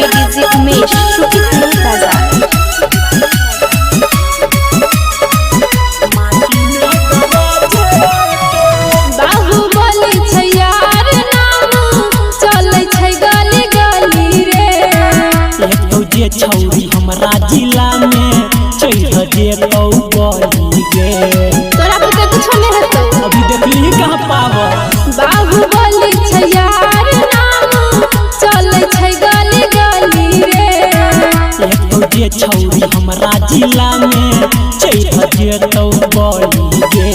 by DJ Umesh, Shukipur Bazaar. बाहुबली छै यार नाम चलै छै गली गली रे। एतो जे छौरी हमरा जिला में चढ़ जेतौ गली गे। तोरा बुते कुछो नहीं हेतौ, अभी देखली कहां पावर। बाहुबली छै यार नाम चलै छै गली गली रे। एतो जे छौरी हमरा जिला में चढ़ जेतौ गली गे।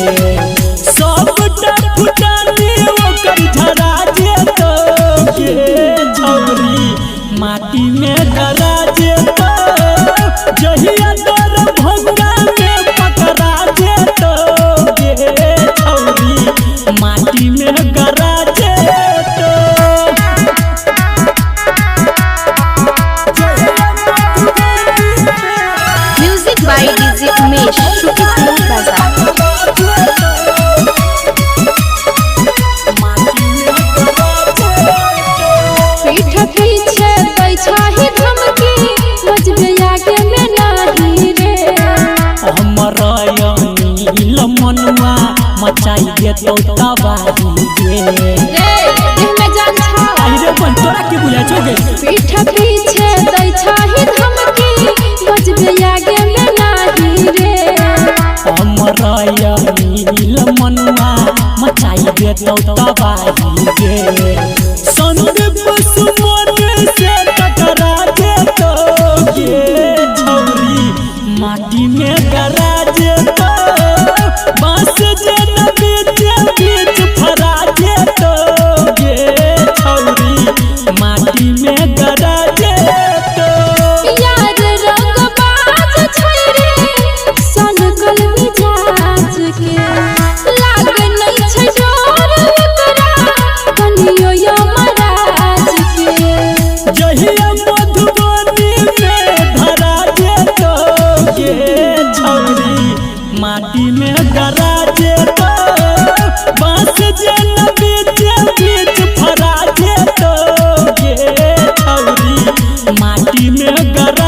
सबटा फुटानी ओकर धरा जेतौ गे छौरी माटी में गरा जेतौ। जहिया तोर भंगा में पकड़ा जेतौ गे छौरी माटी में गरा जेतौ। Music by DJ Umesh, Shukipur Bazaar. पीठ पीछे दै छही धमकी मजबे आगे में नाही रे। हमर नील मनुआ मचाई देतौ तबाही गे। रे देह में जान छा, अरे बन तोरा की बुझा छौ गे। पीठ पीछे दै छही धमकी मजबे आगे में नाही रे। हमर नील मनुआ मचाई देतौ तबाही गे। संदीप सुमन से टकरा जेतौ गे छौरी माटी में गरा जेतौ। बांस जे न बीच फरा जेतौ गे छौरी माटी में गरा जेतौ। यार रंगबाज छै रे सन कल मिजाज के। लाग नहीं छै डर एकरा कनियो यमराज के। जहिया मधुबनी में धरा जेतौ गे छौरी माटी में गरा जेतौ। बांस जे न बीच फरा जेतौ गे छौरी माटी में गरा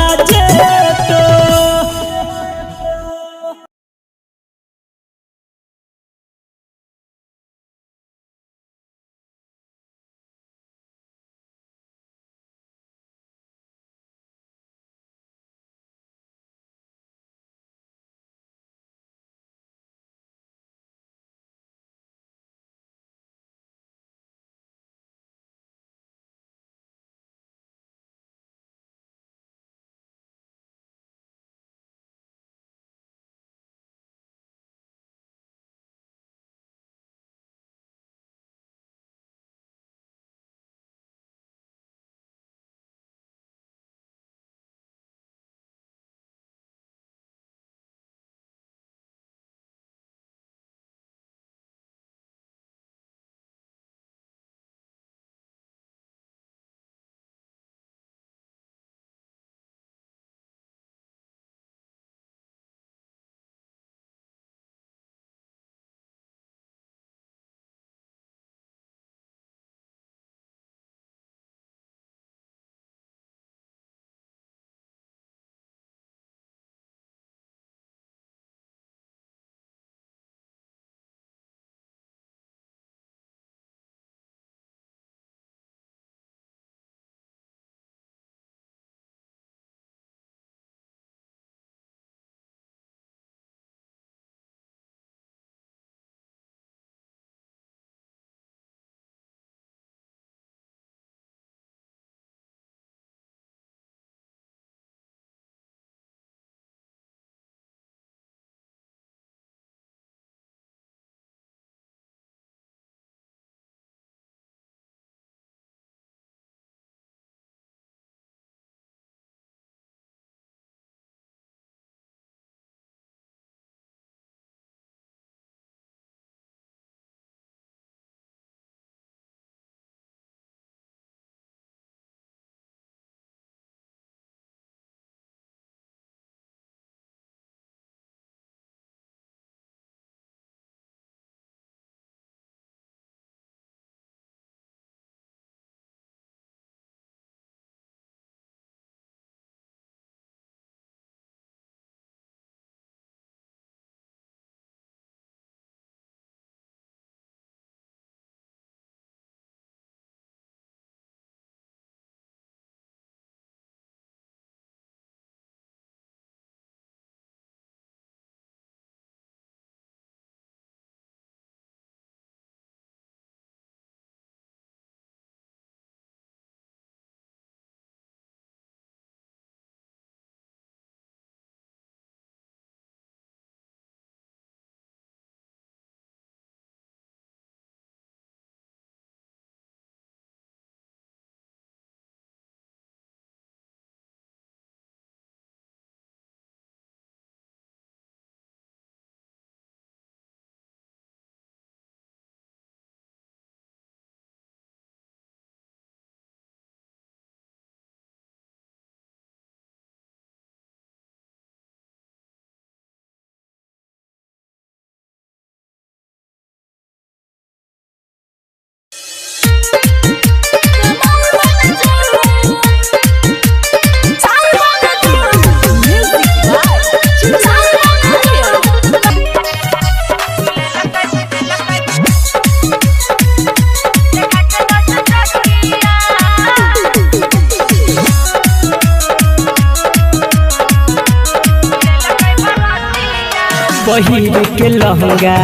पहिर के लहंगा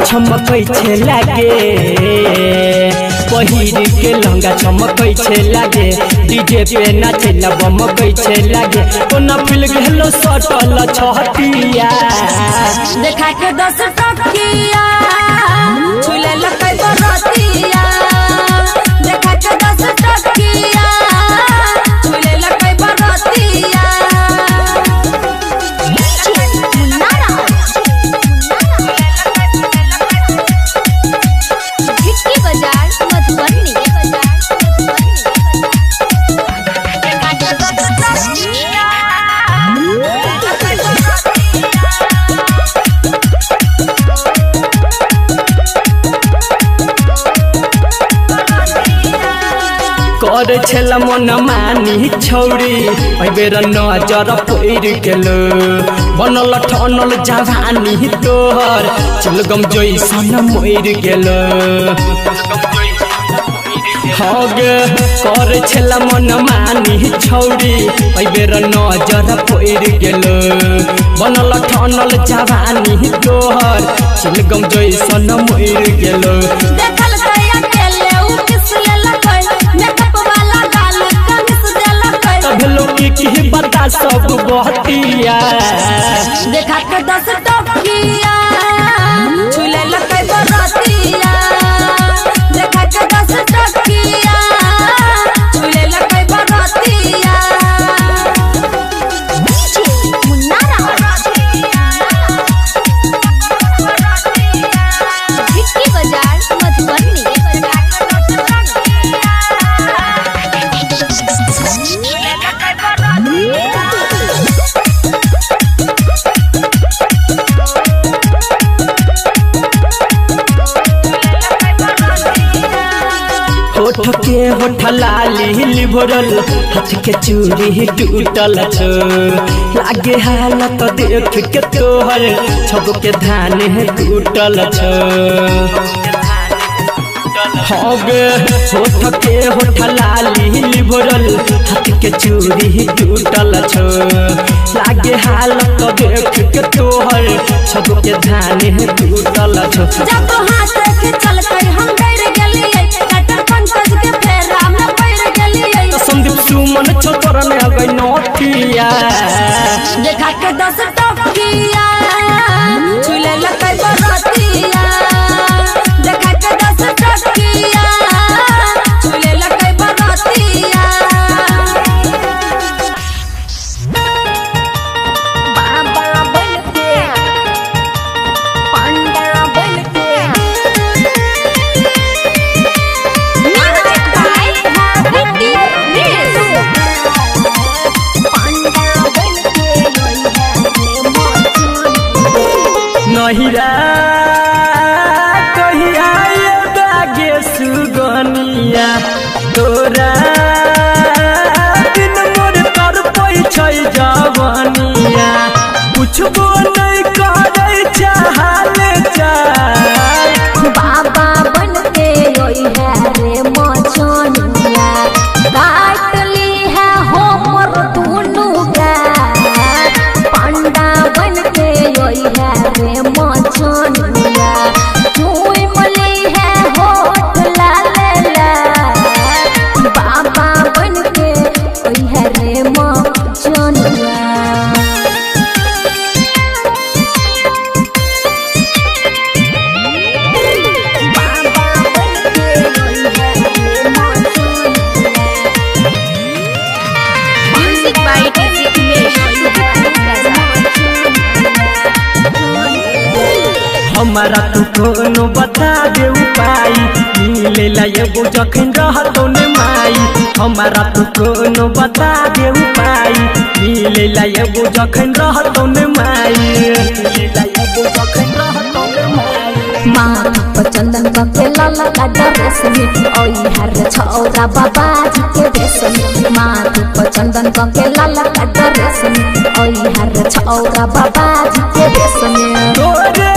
चमकै छे लागे पहिर के लहंगा चमकै छे लागे डीजे पे नाचे ला बमकै छे लागे कोना फिल गेलो सटल छहटिया देखा के 10 टकिया छुले लकै बरतिया देखा के 10 टकिया छुले लकै बरतिया गिट्टी बाजार मधुबनी कर छेला मन मानी छौरी बेर नजर पैर गेलो बनल ठनल जवानी तोहर चलगम जैसन मर गेलो हगे कर छेला मन मानी छौरी बेर नजर पैर गेलो बनल ठनल जवानी तोहर चलगम जैसन मर गेलो देखल कया केले उ किस ले लकै मेकअप वाला गाल कमिस दे लकै भेलो की बता सब बहतिया देखा के 10 टकिया छुले लकै बरतिया देखा के 10 टकिया छुले लकै बरतिया मुन्नारा गिट्टी बाजार मधुबनी होठ के होठ लाली लिभरल हाथ के चूड़ी टूटल छ लागे हालत देख के तोहर छब के धान टूटल छ हगे होठ के होठ लाली लिभरल हाथ के चूड़ी टूटल छ लागे हालत देख के तोहर छब के धान टूटल छ जब हाथ के चल कर हम डर गेलिए कटर पंकज के फेरा में पड़ गेलिए संदीप सुमन छोकर में अगै नोटिया देखा के 10 टकिया छुले लकै बरतिया देखा के 10 टकिया छुले लकै बरतिया बाबा बन के पंडा बन के म्यूजिक बाय गिट्टी मिस पंडा बन के नहिरा कहिया ये बागे सुगनिया तोरा दिन मोर तर पै छै जवनिया पुछबो नहीं करे चाहले चाह बाबा बन के रोई है रे मचनिया काटली है हो मोर दुनु गा पंडा बन के रोई है रे मचनिया चुई मली है होठ लाल बाबा बन के रोई है रे मचनिया म्यूजिक बाय गिट्टी हमारा तू कोनो बता दे उपाय मिले ला एगो जखन रहतो ने माई हमारा तू कोनो बता दे उपाय मिले ला एगो जखन रहतो ने माई मिले ला एगो जखन रहतो ने माई माथ पर चंदन के लाला का ड्रेस में ओई हर छौरा बाबा जी के भेष में माथ पर चंदन के लाला का ड्रेस में ओई हर छौरा बाबा जी के भेष में तोरे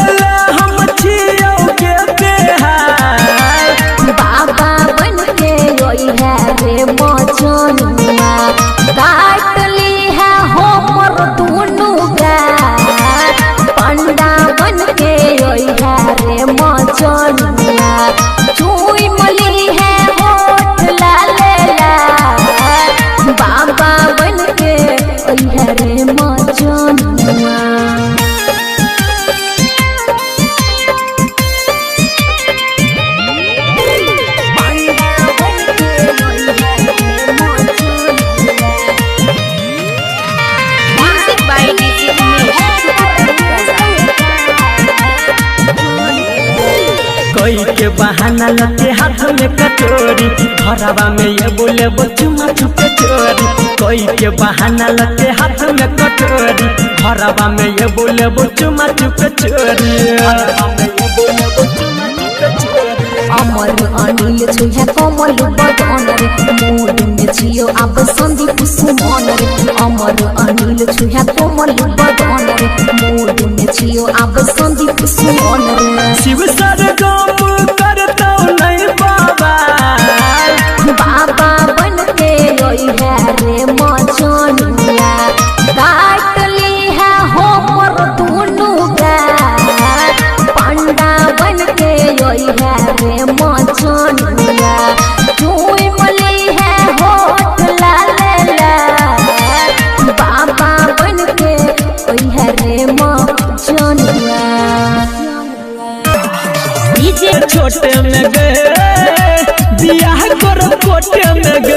हम छियो के बेहाल बाबा बन के ओई है रे मचनिया काटली है हो मोर दुनु गा बहाना लगे हाथ में कटोरी घरवा में ये बोले चुमा चुपे चोरी कोई के बहाना लगे हाथ में कटोरी घरवा में ये बोले चुमा चुपे चोरी अमर अनिल छुया कमल बदन रे मूड में जियो अब संदीप सुमन रे अमर अनिल छुया कमल बदन रे मूड में जियो अब संदीप सुमन रे शिव सरगम करता नहीं बाबा बाबा बन के रोई है रे मचनिया काट ली है हो पर दोनों का पंडा बन के रोई है रे मचनिया चुई मली है होठ लालेला बाबा बन के रोई है रे मचनिया छोटे में गए बियाह करो कोटे में गए